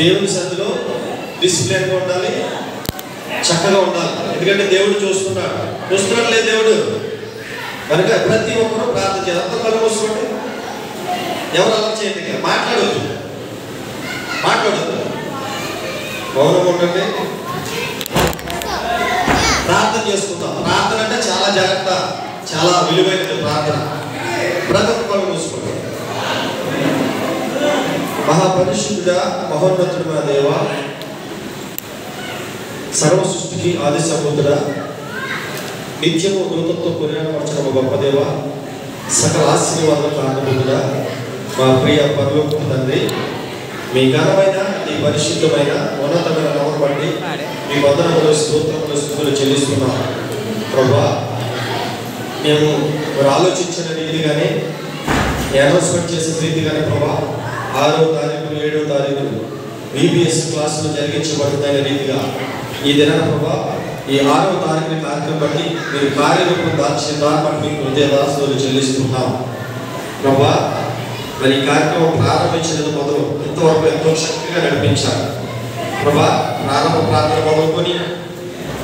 దేవుని సన్నిధిలో డిసిప్లిన్గా ఉండాలి, చక్కగా ఉండాలి. ఎందుకంటే దేవుడు చూస్తున్నాడు లేదు దేవుడు కనుక ప్రతి ఒక్కరూ ప్రార్థన చేయాలి. అంతా కళ్ళు మూసుకోండి, ఎవరు అలా చేయండి, మాట్లాడవద్దు మౌనం ఉండండి. ప్రార్థన చేసుకుందాం. ప్రార్థన అంటే చాలా జాగ్రత్త, చాలా విలువైనది ప్రార్థన. ప్రతి ఒక్కరు మూసుకోండి. మహాపరిశుద్ధుడా, మహోన్నతుడా దేవ, సర్వ సృష్టికి ఆది సంబుద్ధుడా, నిత్యము కృతత్వ కొనియాడవచ్చిన గొప్ప దేవ, సకల ఆశీర్వాదాలకు కారణముగా మా ప్రియ పరలోకపు తండ్రి, మీ ఘనమైన మీ పరిశుద్ధమైన ఉన్నతమైన నామమును బట్టి మీ వందనములు స్తోత్రములు స్తుతులు చెల్లిస్తున్నాం ప్రభువా. మేము ఆలోచించిన రీతిగానే అనౌన్స్మెంట్ చేసిన రీతిగానే ప్రభా 6వ తారీఖు 7వ తారీఖు బీబీఎస్ క్లాసులు జరిగించబడుతున్న రీతిగా ఈ దినాన ప్రభా ఈ 6వ తారీఖుని కార్యక్రమం బట్టి మీరు కార్యరూపం దాల్చిన దాన్ని బట్టి మీకు హృదయదాసులు చెల్లిస్తున్నాం ప్రభా. మరి ఈ కార్యక్రమం ప్రారంభించినది మొదలు ఇంతవరకు ఎంతో శక్తిగా నడిపించారు ప్రభా. ప్రారంభ ప్రార్థన మొదలుకొని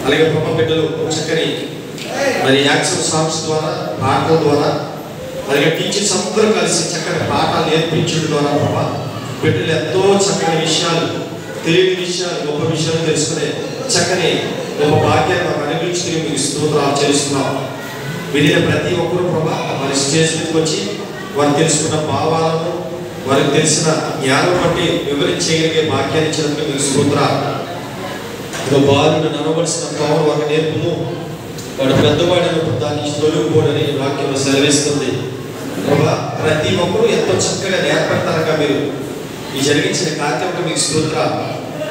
అలాగే ప్రభా బిడ్డలు చక్కని మరి యాక్షన్ సాంగ్స్ ద్వారా, పాటల ద్వారా, అలాగే టీచర్స్ అందరూ కలిసి చక్కని పాఠాలు నేర్పించడం ద్వారా ప్రభా బిడ్డలు ఎంతో చక్కని విషయాలు, తెలియని విషయాలు, గొప్ప విషయాలు తెలుసుకునే చక్కని గొప్ప భాగ్యాన్ని మాకు అనుభవించి మీకు స్తోత్రాలు చేస్తున్నాం. వినిన ప్రతి ఒక్కరూ ప్రభా మరి స్టేజ్ మీదకి వచ్చి వారు తెలుసుకున్న భావాలను, వారికి తెలిసిన జ్ఞానం బట్టి వివరించగలిగే భాగ్యాన్ని ఇచ్చినందుకు మీకు స్తోత్రాలు. బాలుడు నడవలసిన పవన్ వారికి నేర్పును, వాడు పెద్దవాడైనప్పుడు దాన్ని తొలగిపోడని వాక్యంలో సెలవిస్తుంది ప్రభా. ప్రతి ఒక్కరూ ఎంతో చక్కగా నేర్పడతారుగా మీరు ఈ జరిగించిన కార్యక్రమం మీకు స్తోత్రాలు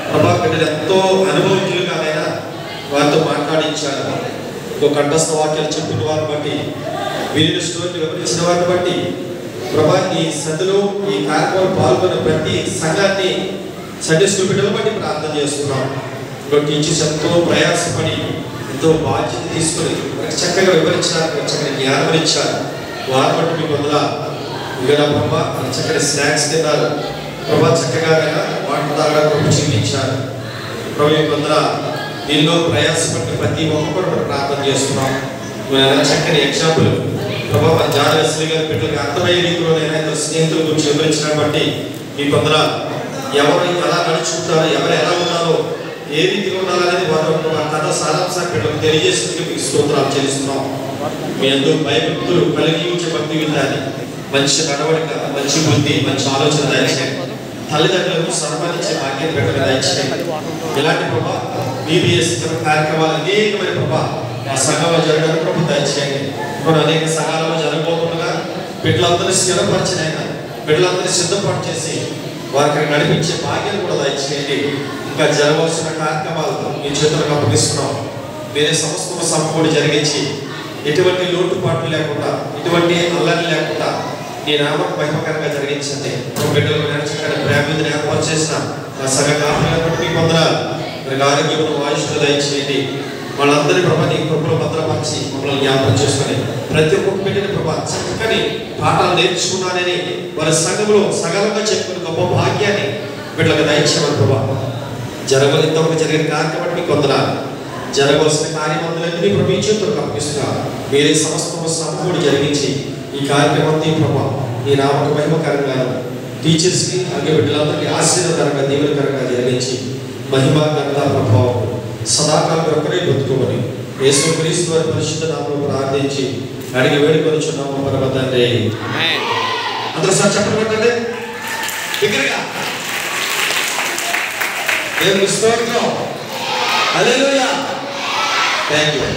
ప్రభా. బిడ్డలు ఎంతో అనుభవజ్ఞులుగా అయినా వారితో మాట్లాడించారు. ఇంకో కంఠస్థ వాక్యాలు చెప్పిన వారిని బట్టి, వీరిని స్టోరీని వివరించిన వారిని బట్టి ప్రభా ఈ సందులో ఈ కార్యక్రమం పాల్గొన్న ప్రతి సంఘాన్ని సండే స్కూల్ బిడ్డలు బట్టి ప్రార్థన చేస్తున్నాం. ఇంకో టీచర్స్ ఎంతో ప్రయాసపడి ఎంతో బాధ్యత తీసుకొని చక్కగా వివరించారు, చక్కని జ్ఞానం ఇచ్చారు. వారి బట్టి మీకు వందనాలు. ఇంకా ప్రభా చక్కని స్నాక్స్ తిన్నారు ప్రభా, చక్కగా వాటర్ తాగడానికి చూపించారు ప్రభు. మీకు వందనాలు. దీనిలో ప్రయాసపడిన ప్రతి ఒక్కరు ప్రార్థన చేస్తున్నాం. చక్కని ఎగ్జాంపుల్ ప్రభా మన జానవేశ్వరి గారి బిడ్డలకు అర్థమయ్యే రీతిలోనైనా ఇద్దరు స్నేహితుల గురించి వివరించడం బట్టి మీకు వందనాలు. ఎవరు ఎలా నడుచుకుంటారో, ఎవరు ఎలా ఉన్నారో, ఏ రీతిగా ఉండాలనేది వారు కథ సారాంశాన్ని బిడ్డలకు తెలియజేసేందుకు మీకు స్తోత్రాలు చెల్లిస్తున్నాం. మీ అందరూ భయభక్తులు కలిగించే భక్తి విధాన్ని, మంచి నడవడిక, మంచి బుద్ధి, మంచి ఆలోచన దయచేయండి. తల్లిదండ్రులకు సన్మానించే భాగ్యం బిడ్డలకు దయచేయండి. ఇలాంటి ప్రభా బీబీఎస్ కార్యక్రమాలు అనేకమైన ప్రభా ఆ సంఘంలో జరగడానికి ప్రభు దయచేయండి. ఇప్పుడు అనేక సంఘాలలో జరగబోతుండగా బిడ్డలందరినీ స్థిరపరిచినైనా బిడ్డలందరినీ సిద్ధపాటు చేసి వారికి నడిపించే భాగ్యం కూడా దయచేయండి. ఇంకా జరగవలసిన కార్యక్రమాలతో మీ చేతులకు అప్పగిస్తున్నాం. వేరే సమస్త సమకూడి జరిగించి ఎటువంటి లోటుపాట్లు లేకుండా, ఎటువంటి అల్లరి లేకుండా ఈ నామం మహిమకరంగా జరిగించండి. బిడ్డలకు నడిచక్కని ప్రేమని ఏర్పాటు చేసిన ఆ సంఘ కాపులను మీకు వందనాలు. మరి ఆరోగ్యంలో ఆయుష్ను దయచేయండి. వాళ్ళందరి ప్రభా నీ కృపలో భద్రపరిచి మమ్మల్ని జ్ఞాపకం చేసుకొని ప్రతి ఒక్క బిడ్డని ప్రభా చక్కని పాఠాలు నేర్చుకున్నానని వారి సంఘంలో సగలంగా చెప్పుకుని గొప్ప భాగ్యాన్ని బిడ్డలకు దయచేయమని ప్రభా. ఇంతవరకు జరిగిన కార్యక్రమం మీకు వందనాలు. జరగవలసిన కార్యమందులన్నీ ప్రభు ఈ చేతులకు అప్పగిస్తున్నారు. మీరే సమస్త సమకూడి జరిగించి ఈ కార్యక్రమాన్ని ప్రభా ఈ నామక మహిమకరంగా టీచర్స్కి అలాగే బిడ్డలందరికీ ఆశీర్వాదకరంగా దీవెనకరంగా జరిగించి మహిమ ఘనత ప్రభావం సదాకాలం ఒక్కరే బ్రతుకోమని యేసుక్రీస్తు వారి పరిశుద్ధ నామములో ప్రార్థించి అడిగి వేడుకొనుచున్నాము పరమ తండ్రి. అందరూ సార్ చెప్పండి పెట్టండి దగ్గరగా. దేవునికి స్తోత్రం. హల్లెలూయా. థాంక్యూ.